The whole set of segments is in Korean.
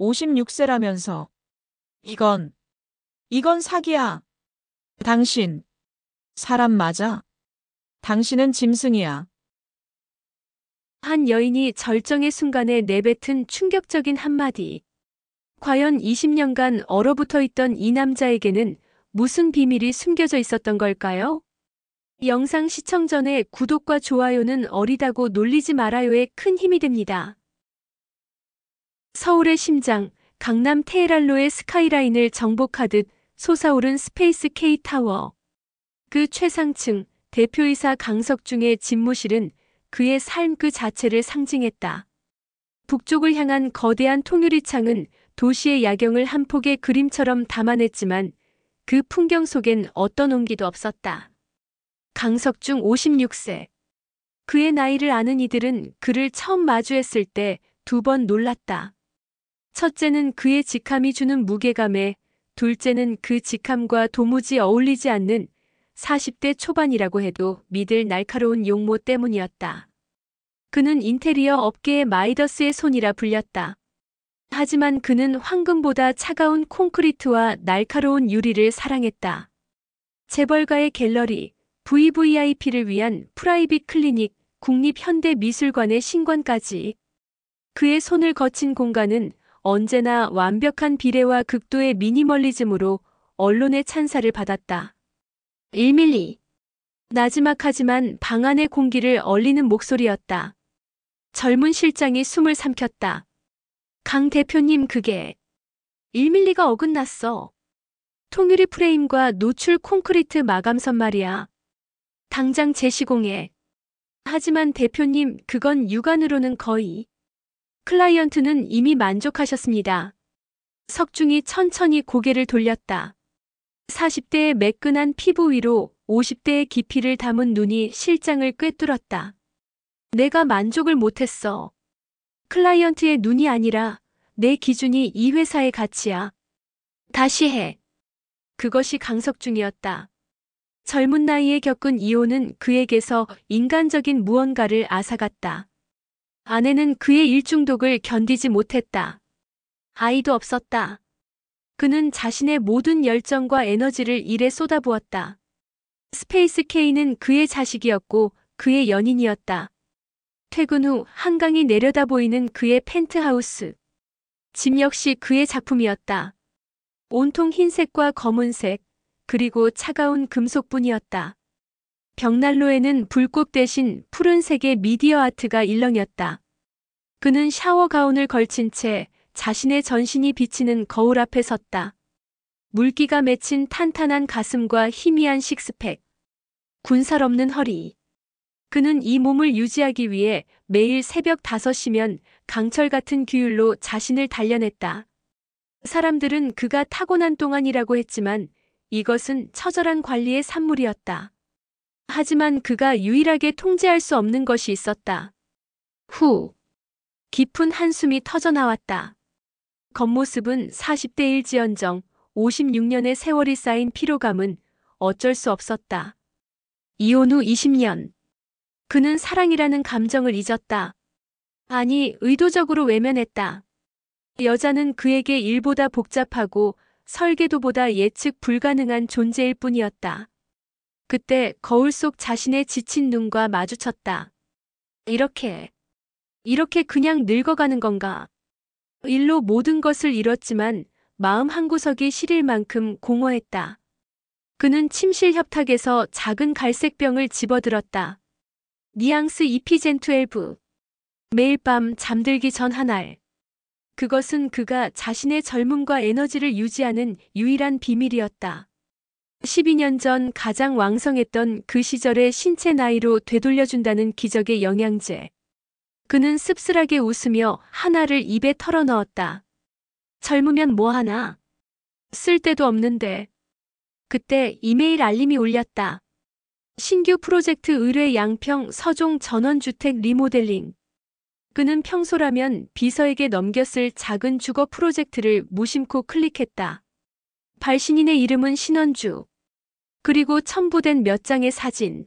56세라면서. 이건 사기야. 당신, 사람 맞아? 당신은 짐승이야. 한 여인이 절정의 순간에 내뱉은 충격적인 한마디. 과연 20년간 얼어붙어 있던 이 남자에게는 무슨 비밀이 숨겨져 있었던 걸까요? 영상 시청 전에 구독과 좋아요는 어리다고 놀리지 말아요에 큰 힘이 됩니다. 서울의 심장, 강남 테헤란로의 스카이라인을 정복하듯 솟아오른 스페이스 K타워. 그 최상층, 대표이사 강석중의 집무실은 그의 삶 그 자체를 상징했다. 북쪽을 향한 거대한 통유리창은 도시의 야경을 한 폭의 그림처럼 담아냈지만 그 풍경 속엔 어떤 온기도 없었다. 강석중 56세. 그의 나이를 아는 이들은 그를 처음 마주했을 때 2번 놀랐다. 첫째는 그의 직함이 주는 무게감에, 둘째는 그 직함과 도무지 어울리지 않는 40대 초반이라고 해도 믿을 날카로운 용모 때문이었다. 그는 인테리어 업계의 마이더스의 손이라 불렸다. 하지만 그는 황금보다 차가운 콘크리트와 날카로운 유리를 사랑했다. 재벌가의 갤러리, VVIP를 위한 프라이빗 클리닉, 국립현대미술관의 신관까지. 그의 손을 거친 공간은 언제나 완벽한 비례와 극도의 미니멀리즘으로 언론의 찬사를 받았다. 1mm. 나지막하지만 방 안의 공기를 얼리는 목소리였다. 젊은 실장이 숨을 삼켰다. 강 대표님, 그게 1mm가 어긋났어. 통유리 프레임과 노출 콘크리트 마감선 말이야. 당장 재시공해. 하지만 대표님, 그건 육안으로는 거의. 클라이언트는 이미 만족하셨습니다. 석중이 천천히 고개를 돌렸다. 40대의 매끈한 피부 위로 50대의 깊이를 담은 눈이 실장을 꿰뚫었다. 내가 만족을 못했어. 클라이언트의 눈이 아니라 내 기준이 이 회사의 가치야. 다시 해. 그것이 강석중이었다. 젊은 나이에 겪은 이혼은 그에게서 인간적인 무언가를 앗아갔다. 아내는 그의 일중독을 견디지 못했다. 아이도 없었다. 그는 자신의 모든 열정과 에너지를 일에 쏟아부었다. 스페이스 K는 그의 자식이었고 그의 연인이었다. 퇴근 후 한강이 내려다 보이는 그의 펜트하우스. 집 역시 그의 작품이었다. 온통 흰색과 검은색, 그리고 차가운 금속뿐이었다. 벽난로에는 불꽃 대신 푸른색의 미디어 아트가 일렁였다. 그는 샤워 가운을 걸친 채 자신의 전신이 비치는 거울 앞에 섰다. 물기가 맺힌 탄탄한 가슴과 희미한 식스팩. 군살 없는 허리. 그는 이 몸을 유지하기 위해 매일 새벽 5시면 강철 같은 규율로 자신을 단련했다. 사람들은 그가 타고난 동안이라고 했지만 이것은 처절한 관리의 산물이었다. 하지만 그가 유일하게 통제할 수 없는 것이 있었다. 후. 깊은 한숨이 터져나왔다. 겉모습은 40대 일지언정 56년의 세월이 쌓인 피로감은 어쩔 수 없었다. 이혼 후 20년. 그는 사랑이라는 감정을 잊었다. 아니, 의도적으로 외면했다. 여자는 그에게 일보다 복잡하고 설계도보다 예측 불가능한 존재일 뿐이었다. 그때 거울 속 자신의 지친 눈과 마주쳤다. 이렇게 그냥 늙어가는 건가? 일로 모든 것을 잃었지만 마음 한구석이 시릴 만큼 공허했다. 그는 침실 협탁에서 작은 갈색 병을 집어들었다. 뉘앙스 EP-Gen12. 매일 밤 잠들기 전 한 알. 그것은 그가 자신의 젊음과 에너지를 유지하는 유일한 비밀이었다. 12년 전 가장 왕성했던 그 시절의 신체 나이로 되돌려준다는 기적의 영양제. 그는 씁쓸하게 웃으며 하나를 입에 털어넣었다. 젊으면 뭐하나? 쓸데도 없는데. 그때 이메일 알림이 울렸다. 신규 프로젝트 의뢰 양평 서종 전원주택 리모델링. 그는 평소라면 비서에게 넘겼을 작은 주거 프로젝트를 무심코 클릭했다. 발신인의 이름은 신원주. 그리고 첨부된 몇 장의 사진.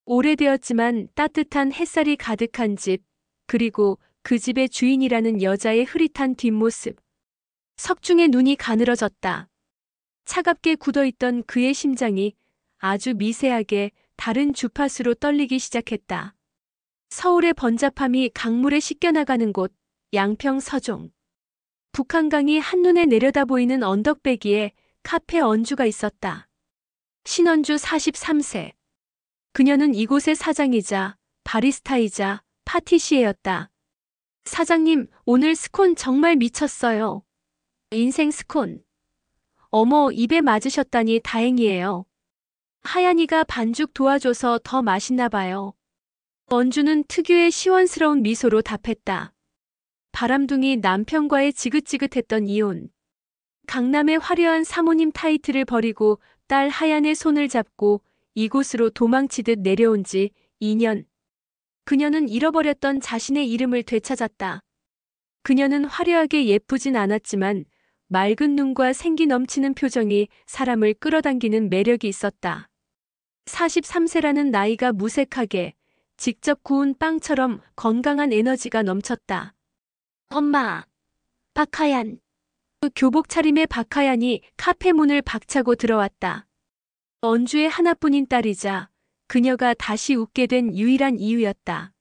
오래되었지만 따뜻한 햇살이 가득한 집, 그리고 그 집의 주인이라는 여자의 흐릿한 뒷모습. 석중의 눈이 가늘어졌다. 차갑게 굳어있던 그의 심장이 아주 미세하게 다른 주파수로 떨리기 시작했다. 서울의 번잡함이 강물에 씻겨나가는 곳, 양평 서종. 북한강이 한눈에 내려다 보이는 언덕배기에 카페 언주가 있었다. 신언주 43세. 그녀는 이곳의 사장이자 바리스타이자 파티시에였다. 사장님, 오늘 스콘 정말 미쳤어요. 인생 스콘. 어머, 입에 맞으셨다니 다행이에요. 하얀이가 반죽 도와줘서 더 맛있나 봐요. 언주는 특유의 시원스러운 미소로 답했다. 바람둥이 남편과의 지긋지긋했던 이혼. 강남의 화려한 사모님 타이틀을 버리고 딸 하얀의 손을 잡고 이곳으로 도망치듯 내려온 지 2년. 그녀는 잃어버렸던 자신의 이름을 되찾았다. 그녀는 화려하게 예쁘진 않았지만 맑은 눈과 생기 넘치는 표정이 사람을 끌어당기는 매력이 있었다. 43세라는 나이가 무색하게 직접 구운 빵처럼 건강한 에너지가 넘쳤다. 엄마, 박하얀. 그 교복 차림의 박하얀이 카페 문을 박차고 들어왔다. 언주의 하나뿐인 딸이자 그녀가 다시 웃게 된 유일한 이유였다.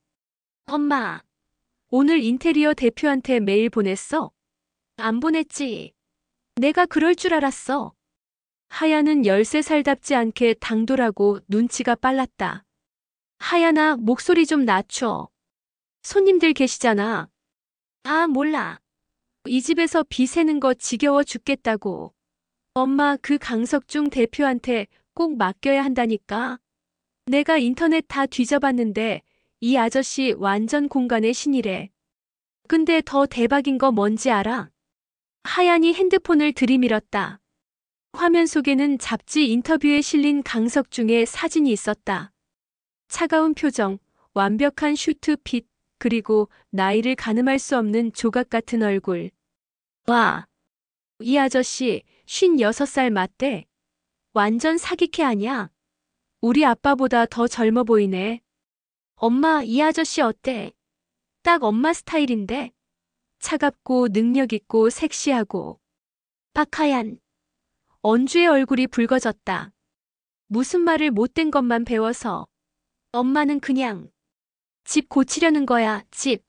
엄마, 오늘 인테리어 대표한테 메일 보냈어? 안 보냈지. 내가 그럴 줄 알았어. 하얀은 13살답지 않게 당돌하고 눈치가 빨랐다. 하얀아, 목소리 좀 낮춰. 손님들 계시잖아. 아, 몰라. 이 집에서 비 새는 거 지겨워 죽겠다고. 엄마, 그 강석중 대표한테 꼭 맡겨야 한다니까. 내가 인터넷 다 뒤져봤는데 이 아저씨 완전 공간의 신이래. 근데 더 대박인 거 뭔지 알아? 하얀이 핸드폰을 들이밀었다. 화면 속에는 잡지 인터뷰에 실린 강석중의 사진이 있었다. 차가운 표정, 완벽한 슈트 핏, 그리고 나이를 가늠할 수 없는 조각 같은 얼굴. 와, 이 아저씨 56살 맞대. 완전 사기캐 아냐? 우리 아빠보다 더 젊어 보이네. 엄마, 이 아저씨 어때? 딱 엄마 스타일인데? 차갑고 능력 있고 섹시하고. 박하얀. 언주의 얼굴이 붉어졌다. 무슨 말을 못된 것만 배워서. 엄마는 그냥 집 고치려는 거야, 집.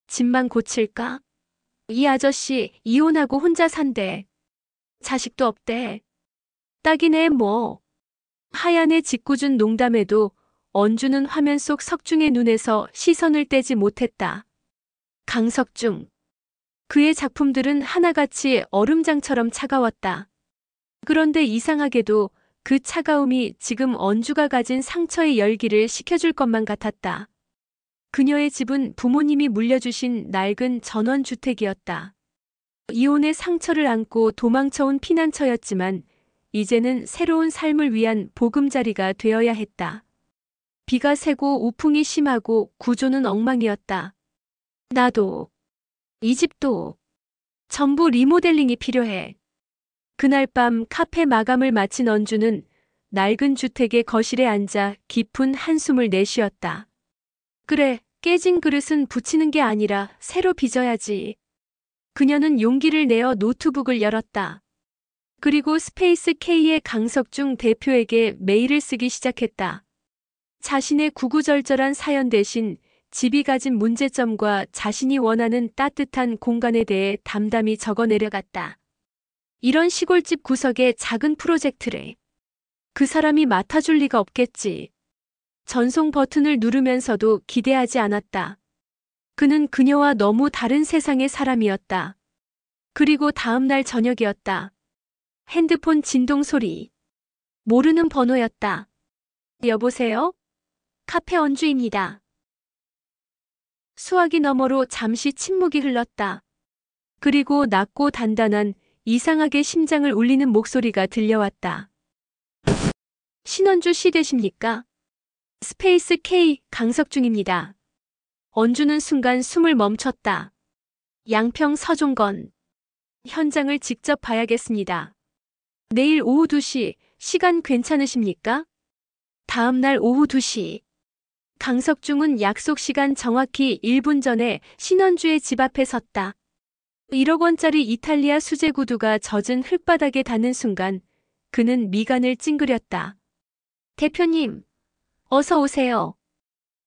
집만 고칠까? 이 아저씨 이혼하고 혼자 산대. 자식도 없대. 딱이네 뭐. 하얀의 짓궂은 농담에도 언주는 화면 속 석중의 눈에서 시선을 떼지 못했다. 강석중. 그의 작품들은 하나같이 얼음장처럼 차가웠다. 그런데 이상하게도 그 차가움이 지금 언주가 가진 상처의 열기를 식혀줄 것만 같았다. 그녀의 집은 부모님이 물려주신 낡은 전원주택이었다. 이혼의 상처를 안고 도망쳐온 피난처였지만 이제는 새로운 삶을 위한 보금자리가 되어야 했다. 비가 새고 우풍이 심하고 구조는 엉망이었다. 나도, 이 집도 전부 리모델링이 필요해. 그날 밤 카페 마감을 마친 언주는 낡은 주택의 거실에 앉아 깊은 한숨을 내쉬었다. 그래, 깨진 그릇은 붙이는 게 아니라 새로 빚어야지. 그녀는 용기를 내어 노트북을 열었다. 그리고 스페이스 K의 강석중 대표에게 메일을 쓰기 시작했다. 자신의 구구절절한 사연 대신 집이 가진 문제점과 자신이 원하는 따뜻한 공간에 대해 담담히 적어 내려갔다. 이런 시골집 구석의 작은 프로젝트래. 그 사람이 맡아줄 리가 없겠지. 전송 버튼을 누르면서도 기대하지 않았다. 그는 그녀와 너무 다른 세상의 사람이었다. 그리고 다음 날 저녁이었다. 핸드폰 진동 소리. 모르는 번호였다. 여보세요? 카페 언주입니다. 수화기 너머로 잠시 침묵이 흘렀다. 그리고 낮고 단단한 이상하게 심장을 울리는 목소리가 들려왔다. 신언주 씨 되십니까? 스페이스 K 강석중입니다. 언주는 순간 숨을 멈췄다. 양평 서종건. 현장을 직접 봐야겠습니다. 내일 오후 2시, 시간 괜찮으십니까? 다음 날 오후 2시. 강석중은 약속 시간 정확히 1분 전에 신언주의 집 앞에 섰다. 1억 원짜리 이탈리아 수제 구두가 젖은 흙바닥에 닿는 순간 그는 미간을 찡그렸다. 대표님, 어서 오세요.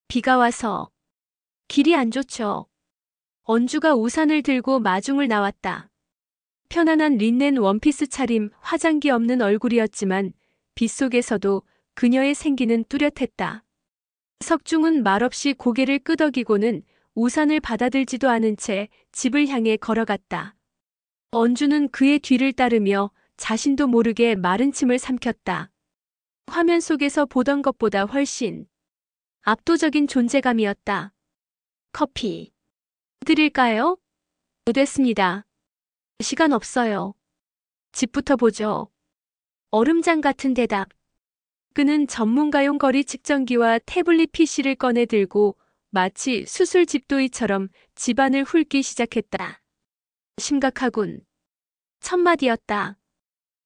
비가 와서 길이 안 좋죠. 언주가 우산을 들고 마중을 나왔다. 편안한 린넨 원피스 차림, 화장기 없는 얼굴이었지만 빗속에서도 그녀의 생기는 뚜렷했다. 석중은 말없이 고개를 끄덕이고는 우산을 받아들지도 않은 채 집을 향해 걸어갔다. 언주는 그의 뒤를 따르며 자신도 모르게 마른 침을 삼켰다. 화면 속에서 보던 것보다 훨씬 압도적인 존재감이었다. 커피 드릴까요? 됐습니다. 시간 없어요. 집부터 보죠. 얼음장 같은 대답. 그는 전문가용 거리 측정기와 태블릿 PC를 꺼내 들고 마치 수술 집도이처럼 집안을 훑기 시작했다. 심각하군. 첫마디였다.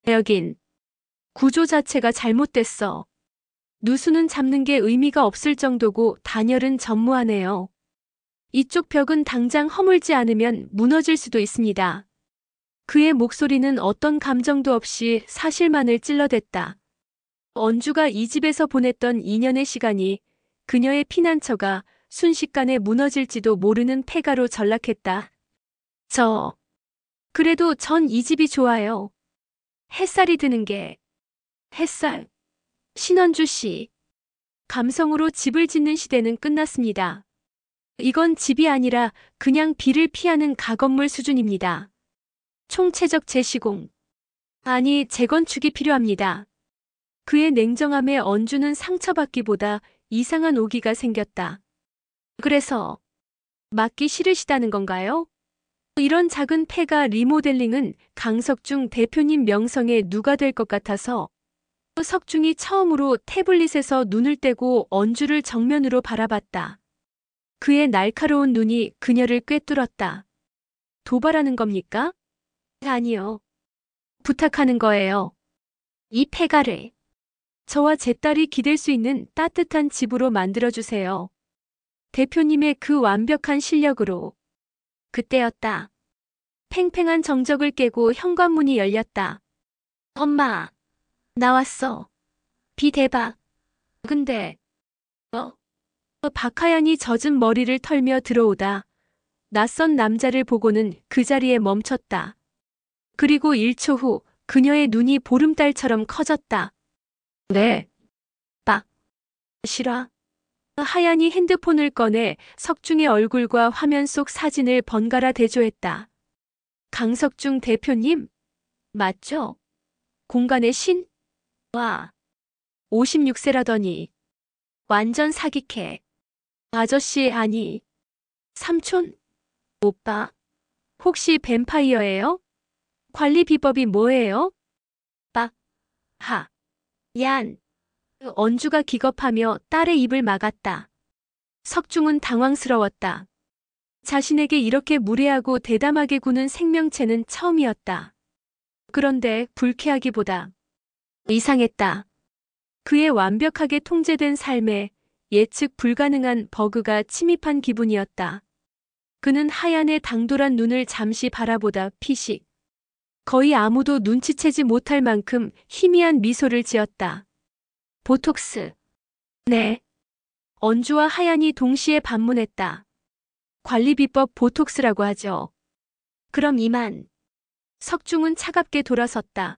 여긴 구조 자체가 잘못됐어. 누수는 잡는 게 의미가 없을 정도고 단열은 전무하네요. 이쪽 벽은 당장 허물지 않으면 무너질 수도 있습니다. 그의 목소리는 어떤 감정도 없이 사실만을 찔러댔다. 언주가 이 집에서 보냈던 2년의 시간이 그녀의 피난처가 순식간에 무너질지도 모르는 폐가로 전락했다. 그래도 전 이 집이 좋아요. 햇살이 드는 게. 햇살. 신원주 씨. 감성으로 집을 짓는 시대는 끝났습니다. 이건 집이 아니라 그냥 비를 피하는 가건물 수준입니다. 총체적 재시공. 아니, 재건축이 필요합니다. 그의 냉정함에 언주는 상처받기보다 이상한 오기가 생겼다. 그래서 맡기 싫으시다는 건가요? 이런 작은 폐가 리모델링은 강석중 대표님 명성에 누가 될 것 같아서 석중이 처음으로 태블릿에서 눈을 떼고 언주를 정면으로 바라봤다. 그의 날카로운 눈이 그녀를 꿰뚫었다. 도발하는 겁니까? 아니요. 부탁하는 거예요. 이 폐가를 저와 제 딸이 기댈 수 있는 따뜻한 집으로 만들어주세요. 대표님의 그 완벽한 실력으로. 그때였다. 팽팽한 정적을 깨고 현관문이 열렸다. 엄마, 나왔어. 비 대박. 근데, 박하연이 젖은 머리를 털며 들어오다. 낯선 남자를 보고는 그 자리에 멈췄다. 그리고 1초 후 그녀의 눈이 보름달처럼 커졌다. 네. 실화. 하얀이 핸드폰을 꺼내 석중의 얼굴과 화면 속 사진을 번갈아 대조했다. 강석중 대표님? 맞죠? 공간의 신? 와. 56세라더니. 완전 사기캐. 아저씨 아니. 삼촌? 오빠. 혹시 뱀파이어예요? 관리 비법이 뭐예요? 얀. 언주가 기겁하며 딸의 입을 막았다. 석중은 당황스러웠다. 자신에게 이렇게 무례하고 대담하게 구는 생명체는 처음이었다. 그런데 불쾌하기보다 이상했다. 그의 완벽하게 통제된 삶에 예측 불가능한 버그가 침입한 기분이었다. 그는 하얀의 당돌한 눈을 잠시 바라보다 피식. 거의 아무도 눈치채지 못할 만큼 희미한 미소를 지었다. 보톡스. 네. 언주와 하얀이 동시에 반문했다. 관리비법 보톡스라고 하죠. 그럼 이만. 석중은 차갑게 돌아섰다.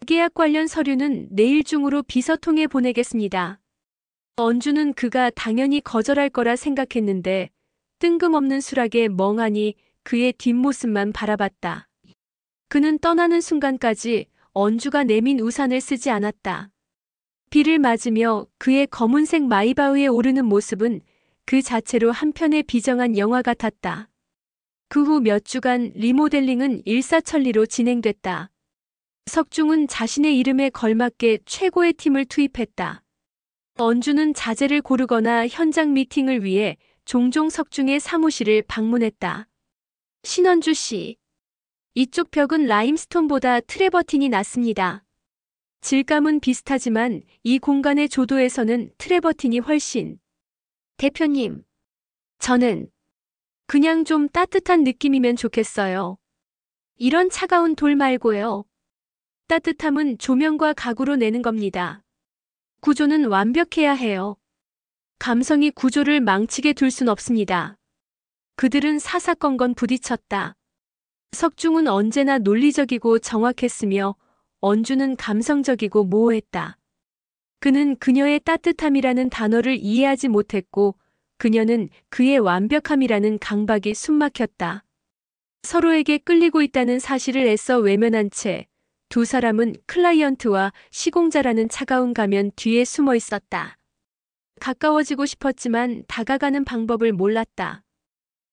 계약 관련 서류는 내일 중으로 비서통에 보내겠습니다. 언주는 그가 당연히 거절할 거라 생각했는데 뜬금없는 수락에 멍하니 그의 뒷모습만 바라봤다. 그는 떠나는 순간까지 언주가 내민 우산을 쓰지 않았다. 비를 맞으며 그의 검은색 마이바흐에 오르는 모습은 그 자체로 한편의 비정한 영화 같았다. 그 후 몇 주간 리모델링은 일사천리로 진행됐다. 석중은 자신의 이름에 걸맞게 최고의 팀을 투입했다. 언주는 자재를 고르거나 현장 미팅을 위해 종종 석중의 사무실을 방문했다. 신원주 씨. 이쪽 벽은 라임스톤보다 트레버틴이 낫습니다. 질감은 비슷하지만 이 공간의 조도에서는 트레버틴이 훨씬. 대표님. 저는 그냥 좀 따뜻한 느낌이면 좋겠어요. 이런 차가운 돌 말고요. 따뜻함은 조명과 가구로 내는 겁니다. 구조는 완벽해야 해요. 감성이 구조를 망치게 둘 순 없습니다. 그들은 사사건건 부딪혔다. 석중은 언제나 논리적이고 정확했으며 언주는 감성적이고 모호했다. 그는 그녀의 따뜻함이라는 단어를 이해하지 못했고 그녀는 그의 완벽함이라는 강박이 숨막혔다. 서로에게 끌리고 있다는 사실을 애써 외면한 채 두 사람은 클라이언트와 시공자라는 차가운 가면 뒤에 숨어 있었다. 가까워지고 싶었지만 다가가는 방법을 몰랐다.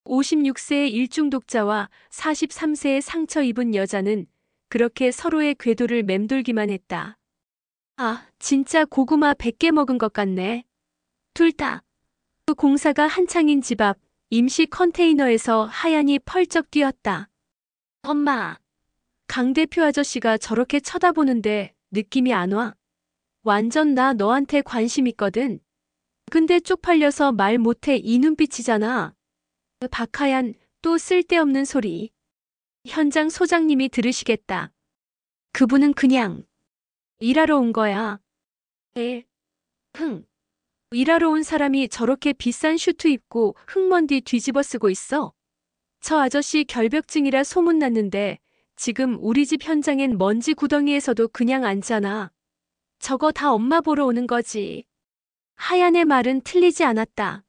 56세의 일중독자와 43세의 상처 입은 여자는 그렇게 서로의 궤도를 맴돌기만 했다. 아, 진짜 고구마 100개 먹은 것 같네. 둘 다. 그 공사가 한창인 집 앞 임시 컨테이너에서 하얀이 펄쩍 뛰었다. 엄마, 강 대표 아저씨가 저렇게 쳐다보는데 느낌이 안 와? 완전 나 너한테 관심 있거든. 근데 쪽팔려서 말 못해 이 눈빛이잖아. 박하얀, 또 쓸데없는 소리. 현장 소장님이 들으시겠다. 그분은 그냥 일하러 온 거야. 일하러 온 사람이 저렇게 비싼 슈트 입고 흙먼지 뒤집어 쓰고 있어. 저 아저씨 결벽증이라 소문났는데 지금 우리 집 현장엔 먼지 구덩이에서도 그냥 앉잖아. 저거 다 엄마 보러 오는 거지. 하얀의 말은 틀리지 않았다.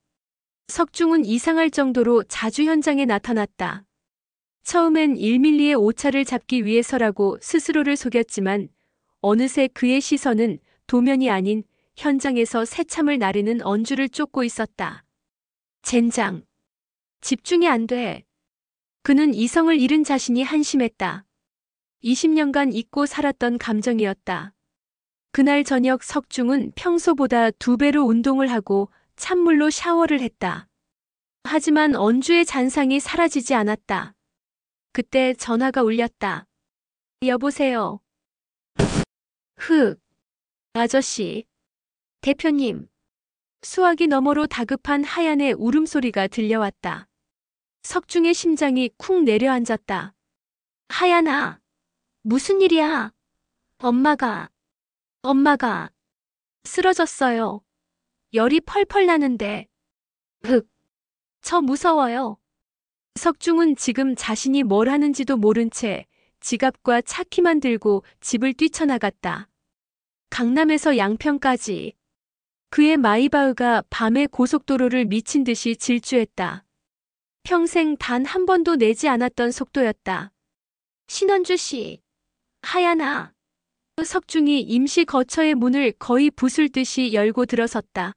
석중은 이상할 정도로 자주 현장에 나타났다. 처음엔 1밀리의 오차를 잡기 위해서라고 스스로를 속였지만 어느새 그의 시선은 도면이 아닌 현장에서 새참을 나르는 언주를 쫓고 있었다. 젠장. 집중이 안 돼. 그는 이성을 잃은 자신이 한심했다. 20년간 잊고 살았던 감정이었다. 그날 저녁 석중은 평소보다 2배로 운동을 하고 찬물로 샤워를 했다. 하지만 언주의 잔상이 사라지지 않았다. 그때 전화가 울렸다. 여보세요. 아저씨. 대표님. 수화기 너머로 다급한 하얀의 울음소리가 들려왔다. 석중의 심장이 쿵 내려앉았다. 하얀아. 무슨 일이야? 엄마가 쓰러졌어요. 열이 펄펄 나는데. 저 무서워요. 석중은 지금 자신이 뭘 하는지도 모른 채 지갑과 차키만 들고 집을 뛰쳐나갔다. 강남에서 양평까지. 그의 마이바흐가 밤의 고속도로를 미친 듯이 질주했다. 평생 단 한 번도 내지 않았던 속도였다. 신원주 씨. 하얀아. 석중이 임시 거처의 문을 거의 부술 듯이 열고 들어섰다.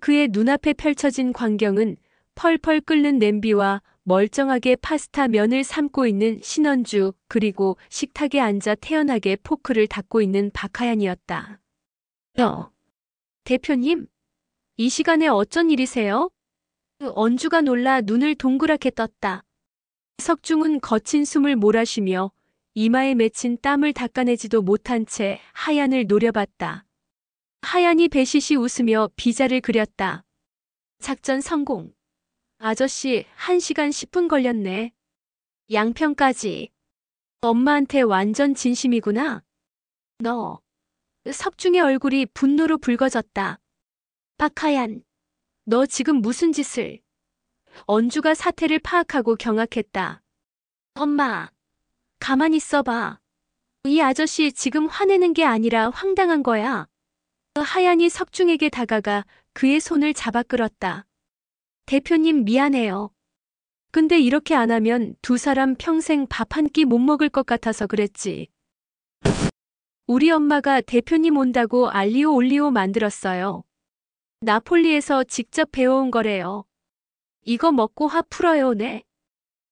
그의 눈앞에 펼쳐진 광경은 펄펄 끓는 냄비와 멀쩡하게 파스타 면을 삶고 있는 신원주, 그리고 식탁에 앉아 태연하게 포크를 닫고 있는 박하얀이었다. 대표님? 이 시간에 어쩐 일이세요? 언주가 놀라 눈을 동그랗게 떴다. 석중은 거친 숨을 몰아쉬며 이마에 맺힌 땀을 닦아내지도 못한 채 하얀을 노려봤다. 하얀이 배시시 웃으며 비자를 그렸다. 작전 성공. 아저씨 1시간 10분 걸렸네. 양평까지. 엄마한테 완전 진심이구나. 너. 석중의 얼굴이 분노로 붉어졌다. 박하얀. 너 지금 무슨 짓을. 언주가 사태를 파악하고 경악했다. 엄마. 가만히 있어봐. 이 아저씨 지금 화내는 게 아니라 황당한 거야. 하얀이 석중에게 다가가 그의 손을 잡아 끌었다. 대표님 미안해요. 근데 이렇게 안 하면 두 사람 평생 밥 한 끼 못 먹을 것 같아서 그랬지. 우리 엄마가 대표님 온다고 알리오 올리오 만들었어요. 나폴리에서 직접 배워온 거래요. 이거 먹고 화 풀어요, 네.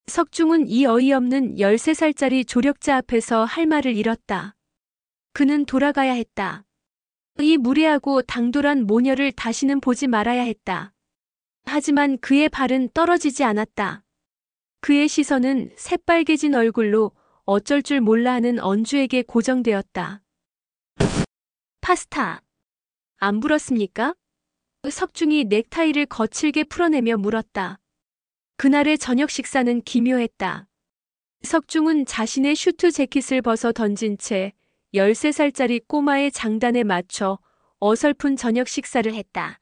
석중은 이 어이없는 13살짜리 조력자 앞에서 할 말을 잃었다. 그는 돌아가야 했다. 이 무례하고 당돌한 모녀를 다시는 보지 말아야 했다. 하지만 그의 발은 떨어지지 않았다. 그의 시선은 새빨개진 얼굴로 어쩔 줄 몰라 하는 언주에게 고정되었다. 파스타. 안 불었습니까? 석중이 넥타이를 거칠게 풀어내며 물었다. 그날의 저녁 식사는 기묘했다. 석중은 자신의 슈트 재킷을 벗어 던진 채 13살짜리 꼬마의 장단에 맞춰 어설픈 저녁 식사를 했다.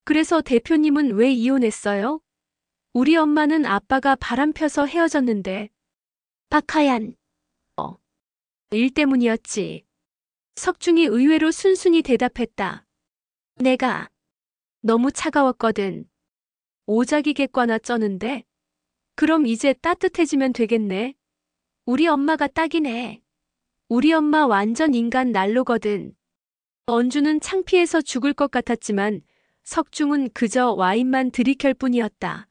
그래서 대표님은 왜 이혼했어요? 우리 엄마는 아빠가 바람 펴서 헤어졌는데. 박하얀. 일 때문이었지. 석중이 의외로 순순히 대답했다. 내가 너무 차가웠거든. 오작이 객과나 쩌는데. 그럼 이제 따뜻해지면 되겠네. 우리 엄마가 딱이네. 우리 엄마 완전 인간 난로거든. 언주는 창피해서 죽을 것 같았지만 석중은 그저 와인만 들이켤 뿐이었다.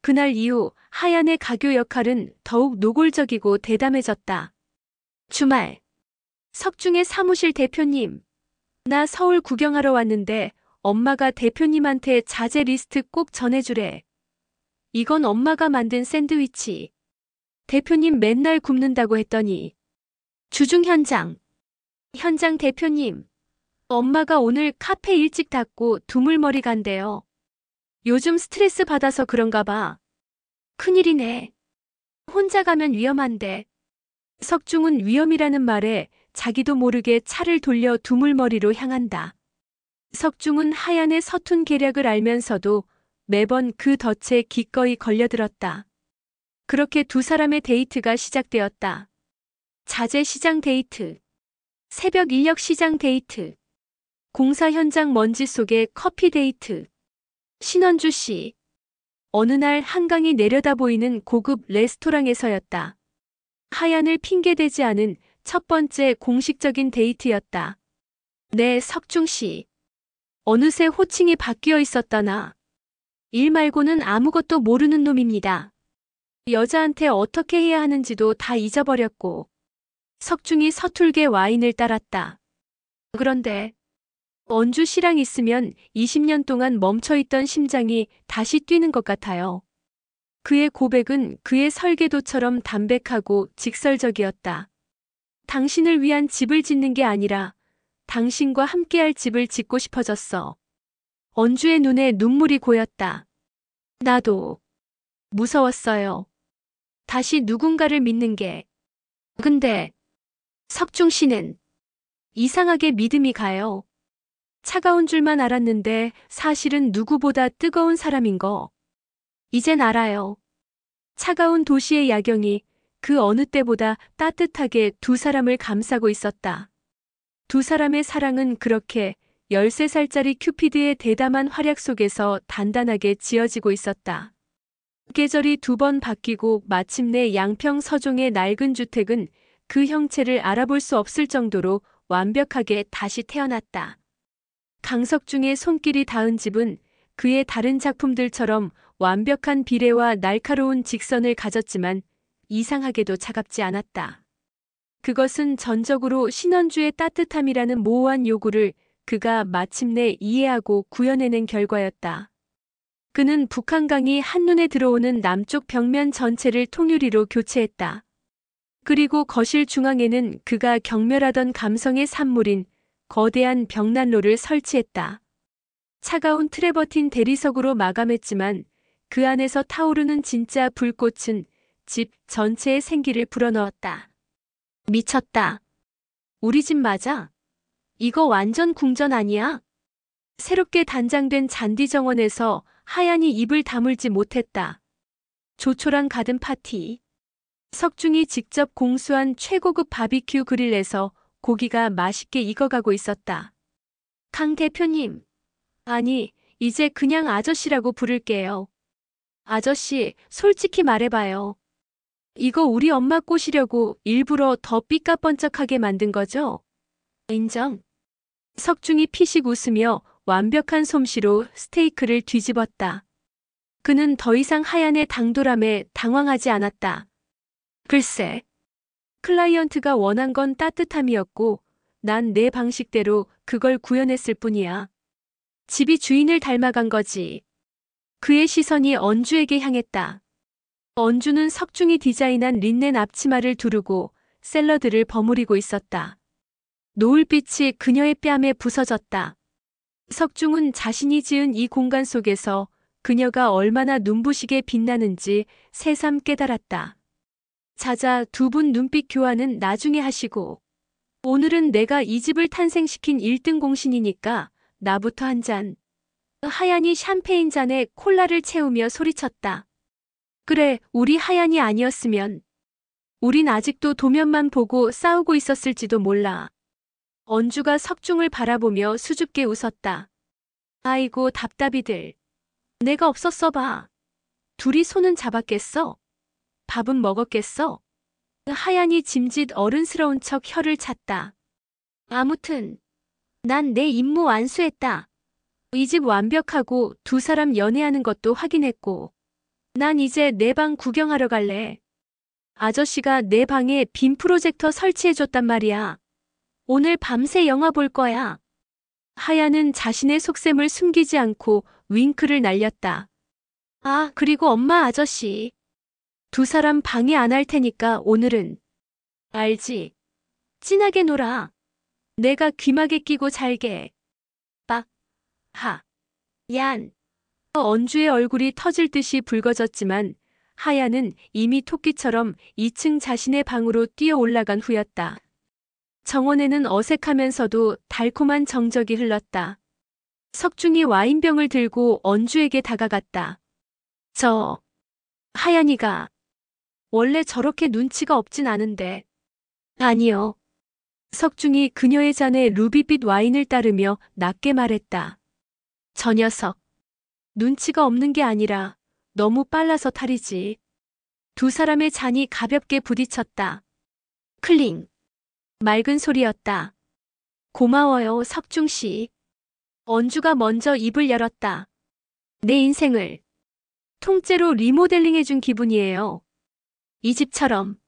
그날 이후 하얀의 가교 역할은 더욱 노골적이고 대담해졌다. 주말. 석중의 사무실 대표님. 나 서울 구경하러 왔는데 엄마가 대표님한테 자재 리스트 꼭 전해주래. 이건 엄마가 만든 샌드위치. 대표님 맨날 굽는다고 했더니. 주중 현장. 현장 대표님. 엄마가 오늘 카페 일찍 닫고 두물머리 간대요. 요즘 스트레스 받아서 그런가 봐. 큰일이네. 혼자 가면 위험한데. 석중은 위험이라는 말에 자기도 모르게 차를 돌려 두물머리로 향한다. 석중은 하얀의 서툰 계략을 알면서도 매번 그 덫에 기꺼이 걸려들었다. 그렇게 두 사람의 데이트가 시작되었다. 자재 시장 데이트. 새벽 인력 시장 데이트. 공사 현장 먼지 속의 커피 데이트. 신원주 씨. 어느 날 한강이 내려다 보이는 고급 레스토랑에서였다. 하얀을 핑계대지 않은 첫 번째 공식적인 데이트였다. 네, 석중 씨. 어느새 호칭이 바뀌어 있었다나. 일 말고는 아무것도 모르는 놈입니다. 여자한테 어떻게 해야 하는지도 다 잊어버렸고. 석중이 서툴게 와인을 따랐다. 그런데 언주 씨랑 있으면 20년 동안 멈춰있던 심장이 다시 뛰는 것 같아요. 그의 고백은 그의 설계도처럼 담백하고 직설적이었다. 당신을 위한 집을 짓는 게 아니라 당신과 함께할 집을 짓고 싶어졌어. 언주의 눈에 눈물이 고였다. 나도 무서웠어요. 다시 누군가를 믿는 게. 근데 석중 씨는 이상하게 믿음이 가요. 차가운 줄만 알았는데 사실은 누구보다 뜨거운 사람인 거. 이젠 알아요. 차가운 도시의 야경이 그 어느 때보다 따뜻하게 두 사람을 감싸고 있었다. 두 사람의 사랑은 그렇게 13살짜리 큐피드의 대담한 활약 속에서 단단하게 지어지고 있었다. 계절이 두 번 바뀌고 마침내 양평 서종의 낡은 주택은 그 형체를 알아볼 수 없을 정도로 완벽하게 다시 태어났다. 강석중의 손길이 닿은 집은 그의 다른 작품들처럼 완벽한 비례와 날카로운 직선을 가졌지만 이상하게도 차갑지 않았다. 그것은 전적으로 신원주의 따뜻함이라는 모호한 요구를 그가 마침내 이해하고 구현해낸 결과였다. 그는 북한강이 한눈에 들어오는 남쪽 벽면 전체를 통유리로 교체했다. 그리고 거실 중앙에는 그가 경멸하던 감성의 산물인 거대한 벽난로를 설치했다. 차가운 트레버틴 대리석으로 마감했지만 그 안에서 타오르는 진짜 불꽃은 집 전체에 생기를 불어넣었다. 미쳤다. 우리 집 맞아? 이거 완전 궁전 아니야? 새롭게 단장된 잔디 정원에서 하얀이 입을 다물지 못했다. 조촐한 가든 파티. 석중이 직접 공수한 최고급 바비큐 그릴에서 고기가 맛있게 익어가고 있었다. 강 대표님. 아니, 이제 그냥 아저씨라고 부를게요. 아저씨, 솔직히 말해봐요. 이거 우리 엄마 꼬시려고 일부러 더 삐까뻔쩍하게 만든 거죠? 인정. 석중이 피식 웃으며 완벽한 솜씨로 스테이크를 뒤집었다. 그는 더 이상 하얀의 당돌함에 당황하지 않았다. 글쎄, 클라이언트가 원한 건 따뜻함이었고 난 내 방식대로 그걸 구현했을 뿐이야. 집이 주인을 닮아간 거지. 그의 시선이 언주에게 향했다. 언주는 석중이 디자인한 린넨 앞치마를 두르고 샐러드를 버무리고 있었다. 노을빛이 그녀의 뺨에 부서졌다. 석중은 자신이 지은 이 공간 속에서 그녀가 얼마나 눈부시게 빛나는지 새삼 깨달았다. 자자, 두 분 눈빛 교환은 나중에 하시고, 오늘은 내가 이 집을 탄생시킨 1등 공신이니까 나부터 한 잔. 하얀이 샴페인 잔에 콜라를 채우며 소리쳤다. 그래, 우리 하얀이 아니었으면 우린 아직도 도면만 보고 싸우고 있었을지도 몰라. 언주가 석중을 바라보며 수줍게 웃었다. 아이고, 답답이들. 내가 없었어 봐. 둘이 손은 잡았겠어? 밥은 먹었겠어? 하얀이 짐짓 어른스러운 척 혀를 찼다. 아무튼 난 내 임무 완수했다. 이 집 완벽하고 두 사람 연애하는 것도 확인했고, 난 이제 내 방 구경하러 갈래. 아저씨가 내 방에 빔 프로젝터 설치해줬단 말이야. 오늘 밤새 영화 볼 거야. 하얀은 자신의 속셈을 숨기지 않고 윙크를 날렸다. 아, 그리고 엄마 아저씨. 두 사람 방해 안 할 테니까 오늘은. 알지? 진하게 놀아. 내가 귀마개 끼고 잘게. 빡. 하. 얀. 언주의 얼굴이 터질 듯이 붉어졌지만 하얀은 이미 토끼처럼 2층 자신의 방으로 뛰어 올라간 후였다. 정원에는 어색하면서도 달콤한 정적이 흘렀다. 석중이 와인병을 들고 언주에게 다가갔다. 하얀이가 원래 저렇게 눈치가 없진 않은데. 아니요. 석중이 그녀의 잔에 루비빛 와인을 따르며 낮게 말했다. 저 녀석. 눈치가 없는 게 아니라 너무 빨라서 탈이지. 두 사람의 잔이 가볍게 부딪혔다. 클링. 맑은 소리였다. 고마워요, 석중씨. 언주가 먼저 입을 열었다. 내 인생을 통째로 리모델링해준 기분이에요. 이 집처럼.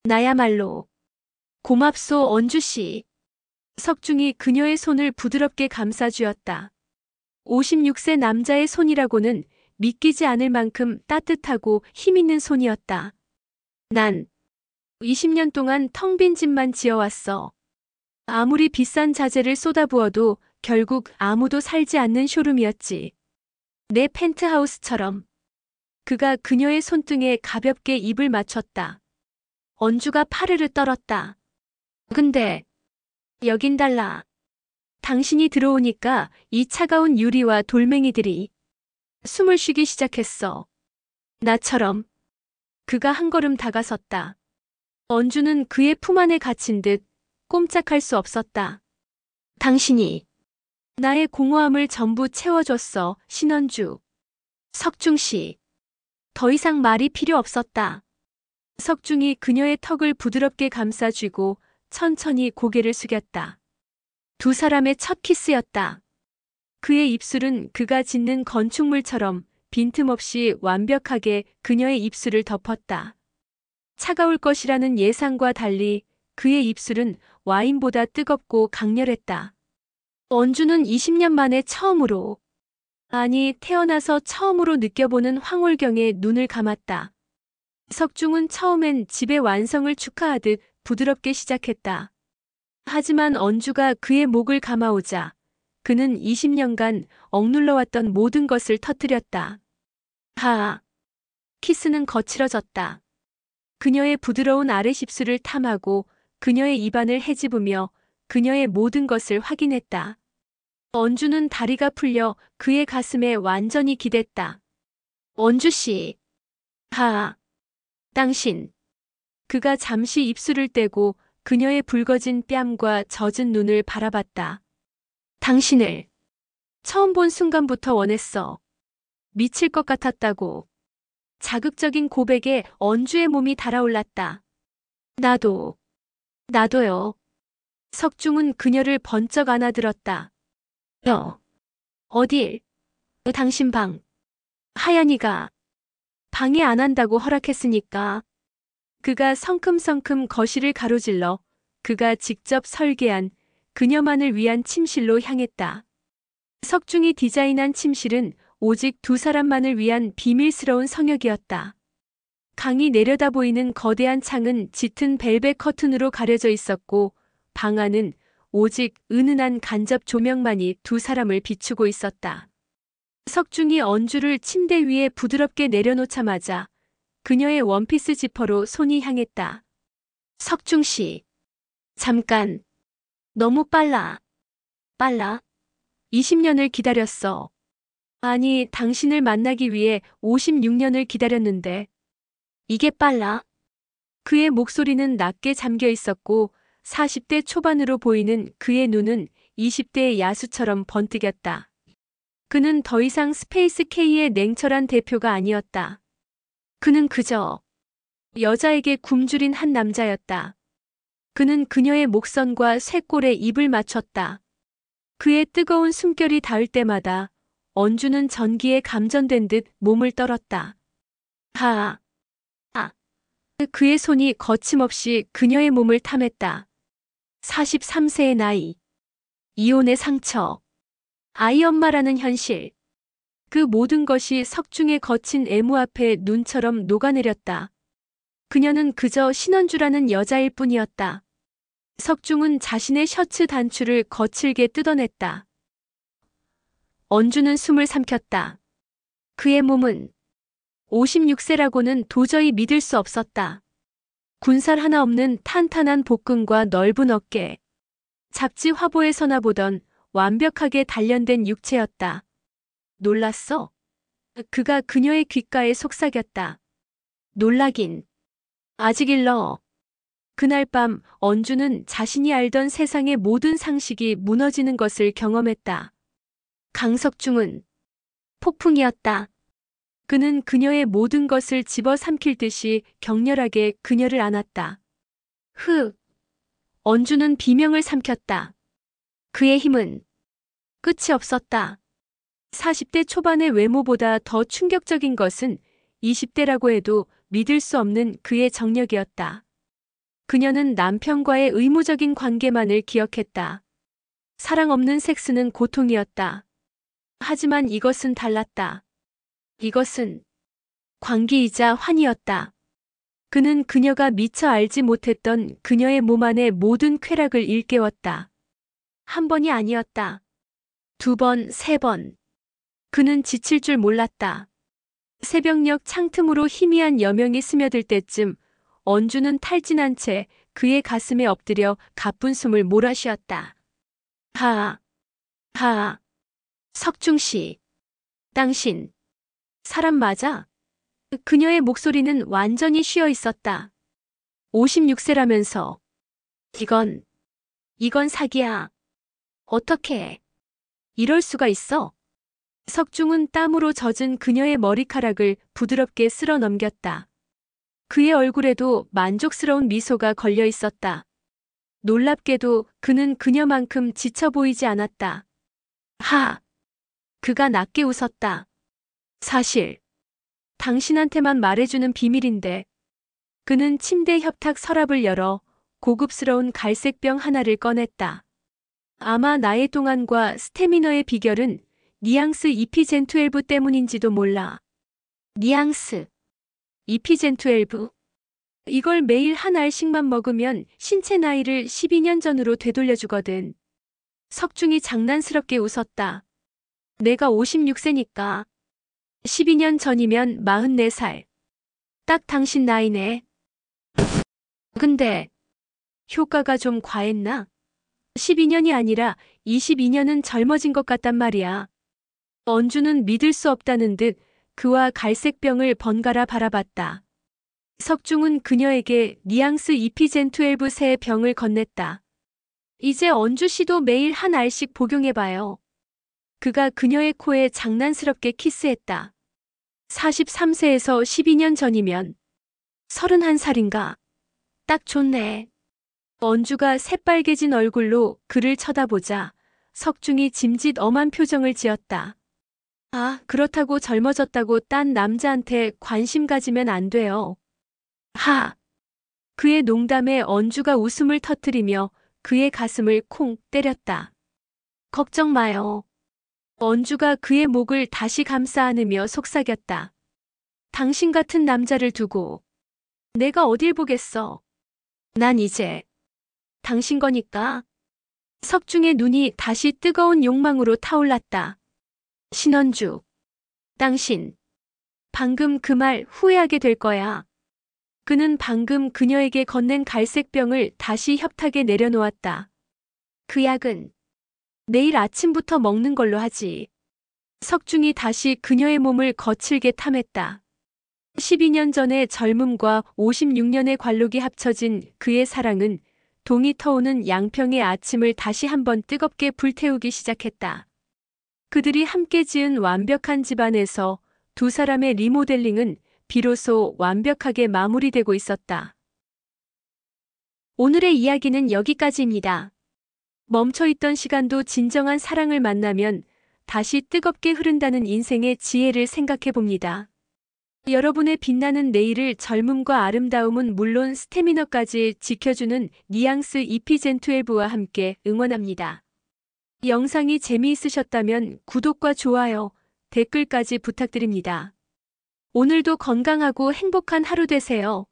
나야말로. 고맙소, 언주씨. 석중이 그녀의 손을 부드럽게 감싸주었다. 56세 남자의 손이라고는 믿기지 않을 만큼 따뜻하고 힘있는 손이었다. 난 20년 동안 텅 빈 집만 지어왔어. 아무리 비싼 자재를 쏟아부어도 결국 아무도 살지 않는 쇼룸이었지. 내 펜트하우스처럼. 그가 그녀의 손등에 가볍게 입을 맞췄다. 언주가 파르르 떨었다. 근데 여긴 달라. 당신이 들어오니까 이 차가운 유리와 돌멩이들이 숨을 쉬기 시작했어. 나처럼. 그가 한 걸음 다가섰다. 언주는 그의 품 안에 갇힌 듯 꼼짝할 수 없었다. 당신이 나의 공허함을 전부 채워줬어, 신언주. 석중씨. 더 이상 말이 필요 없었다. 석중이 그녀의 턱을 부드럽게 감싸쥐고 천천히 고개를 숙였다. 두 사람의 첫 키스였다. 그의 입술은 그가 짓는 건축물처럼 빈틈없이 완벽하게 그녀의 입술을 덮었다. 차가울 것이라는 예상과 달리 그의 입술은 와인보다 뜨겁고 강렬했다. 언주는 20년 만에 처음으로, 아니 태어나서 처음으로 느껴보는 황홀경에 눈을 감았다. 석중은 처음엔 집의 완성을 축하하듯 부드럽게 시작했다. 하지만 언주가 그의 목을 감아오자 그는 20년간 억눌러왔던 모든 것을 터뜨렸다. 하아. 키스는 거칠어졌다. 그녀의 부드러운 아랫입술을 탐하고 그녀의 입안을 헤집으며 그녀의 모든 것을 확인했다. 언주는 다리가 풀려 그의 가슴에 완전히 기댔다. 언주씨. 하아. 당신. 그가 잠시 입술을 떼고 그녀의 붉어진 뺨과 젖은 눈을 바라봤다. 당신을 처음 본 순간부터 원했어. 미칠 것 같았다고. 자극적인 고백에 언주의 몸이 달아올랐다. 나도요. 석중은 그녀를 번쩍 안아들었다. 어딜? 당신 방. 하얀이가 방해 안 한다고 허락했으니까. 그가 성큼성큼 거실을 가로질러 그가 직접 설계한 그녀만을 위한 침실로 향했다. 석중이 디자인한 침실은 오직 두 사람만을 위한 비밀스러운 성역이었다. 강이 내려다 보이는 거대한 창은 짙은 벨벳 커튼으로 가려져 있었고 방 안은 오직 은은한 간접 조명만이 두 사람을 비추고 있었다. 석중이 언주를 침대 위에 부드럽게 내려놓자마자 그녀의 원피스 지퍼로 손이 향했다. 석중 씨, 잠깐. 너무 빨라. 빨라? 20년을 기다렸어. 아니, 당신을 만나기 위해 56년을 기다렸는데. 이게 빨라? 그의 목소리는 낮게 잠겨 있었고 40대 초반으로 보이는 그의 눈은 20대의 야수처럼 번뜩였다. 그는 더 이상 스페이스 K의 냉철한 대표가 아니었다. 그는 그저 여자에게 굶주린 한 남자였다. 그는 그녀의 목선과 쇄골에 입을 맞췄다. 그의 뜨거운 숨결이 닿을 때마다 언주는 전기에 감전된 듯 몸을 떨었다. 아. 그의 손이 거침없이 그녀의 몸을 탐했다. 43세의 나이, 이혼의 상처, 아이 엄마라는 현실. 그 모든 것이 석중의 거친 애무 앞에 눈처럼 녹아내렸다. 그녀는 그저 신원주라는 여자일 뿐이었다. 석중은 자신의 셔츠 단추를 거칠게 뜯어냈다. 언주는 숨을 삼켰다. 그의 몸은 56세라고는 도저히 믿을 수 없었다. 군살 하나 없는 탄탄한 복근과 넓은 어깨. 잡지 화보에서나 보던 완벽하게 단련된 육체였다. 놀랐어? 그가 그녀의 귓가에 속삭였다. 놀라긴. 아직 일러. 그날 밤 언주는 자신이 알던 세상의 모든 상식이 무너지는 것을 경험했다. 강석중은 폭풍이었다. 그는 그녀의 모든 것을 집어삼킬 듯이 격렬하게 그녀를 안았다. 언주는 비명을 삼켰다. 그의 힘은 끝이 없었다. 40대 초반의 외모보다 더 충격적인 것은 20대라고 해도 믿을 수 없는 그의 정력이었다. 그녀는 남편과의 의무적인 관계만을 기억했다. 사랑 없는 섹스는 고통이었다. 하지만 이것은 달랐다. 이것은 광기이자 환희였다. 그는 그녀가 미처 알지 못했던 그녀의 몸 안의 모든 쾌락을 일깨웠다. 한 번이 아니었다. 2번, 3번. 그는 지칠 줄 몰랐다. 새벽녘 창틈으로 희미한 여명이 스며들 때쯤 언주는 탈진한 채 그의 가슴에 엎드려 가쁜 숨을 몰아쉬었다. 석중씨. 당신. 사람 맞아? 그녀의 목소리는 완전히 쉬어 있었다. 56세라면서. 이건 사기야. 어떻게 이럴 수가 있어? 석중은 땀으로 젖은 그녀의 머리카락을 부드럽게 쓸어 넘겼다. 그의 얼굴에도 만족스러운 미소가 걸려 있었다. 놀랍게도 그는 그녀만큼 지쳐 보이지 않았다. 그가 낮게 웃었다. 사실 당신한테만 말해주는 비밀인데. 그는 침대 협탁 서랍을 열어 고급스러운 갈색병 하나를 꺼냈다. 아마 나의 동안과 스태미너의 비결은 뉘앙스 이피젠12 때문인지도 몰라. 뉘앙스 이피젠12? 이걸 매일 한 알씩만 먹으면 신체 나이를 12년 전으로 되돌려주거든. 석중이 장난스럽게 웃었다. 내가 56세니까 12년 전이면 44살. 딱 당신 나이네. 근데 효과가 좀 과했나? 12년이 아니라 22년은 젊어진 것 같단 말이야. 언주는 믿을 수 없다는 듯 그와 갈색병을 번갈아 바라봤다. 석중은 그녀에게 뉘앙스 이피젠12 새 병을 건넸다. 이제 언주 씨도 매일 한 알씩 복용해봐요. 그가 그녀의 코에 장난스럽게 키스했다. 43세에서 12년 전이면 31살인가? 딱 좋네. 언주가 새빨개진 얼굴로 그를 쳐다보자 석중이 짐짓 엄한 표정을 지었다. 그렇다고 젊어졌다고 딴 남자한테 관심 가지면 안 돼요. 그의 농담에 언주가 웃음을 터뜨리며 그의 가슴을 콩 때렸다. 걱정 마요. 언주가 그의 목을 다시 감싸 안으며 속삭였다. 당신 같은 남자를 두고 내가 어딜 보겠어. 난 이제 당신 거니까. 석중의 눈이 다시 뜨거운 욕망으로 타올랐다. 신원주, 당신, 방금 그 말 후회하게 될 거야. 그는 방금 그녀에게 건넨 갈색 병을 다시 협탁에 내려놓았다. 그 약은 내일 아침부터 먹는 걸로 하지. 석중이 다시 그녀의 몸을 거칠게 탐했다. 12년 전의 젊음과 56년의 관록이 합쳐진 그의 사랑은 동이 터오는 양평의 아침을 다시 한번 뜨겁게 불태우기 시작했다. 그들이 함께 지은 완벽한 집안에서 두 사람의 리모델링은 비로소 완벽하게 마무리되고 있었다. 오늘의 이야기는 여기까지입니다. 멈춰있던 시간도 진정한 사랑을 만나면 다시 뜨겁게 흐른다는 인생의 지혜를 생각해 봅니다. 여러분의 빛나는 내일을 젊음과 아름다움은 물론 스태미너까지 지켜주는 뉘앙스 EP gen12와 함께 응원합니다. 영상이 재미있으셨다면 구독과 좋아요, 댓글까지 부탁드립니다. 오늘도 건강하고 행복한 하루 되세요.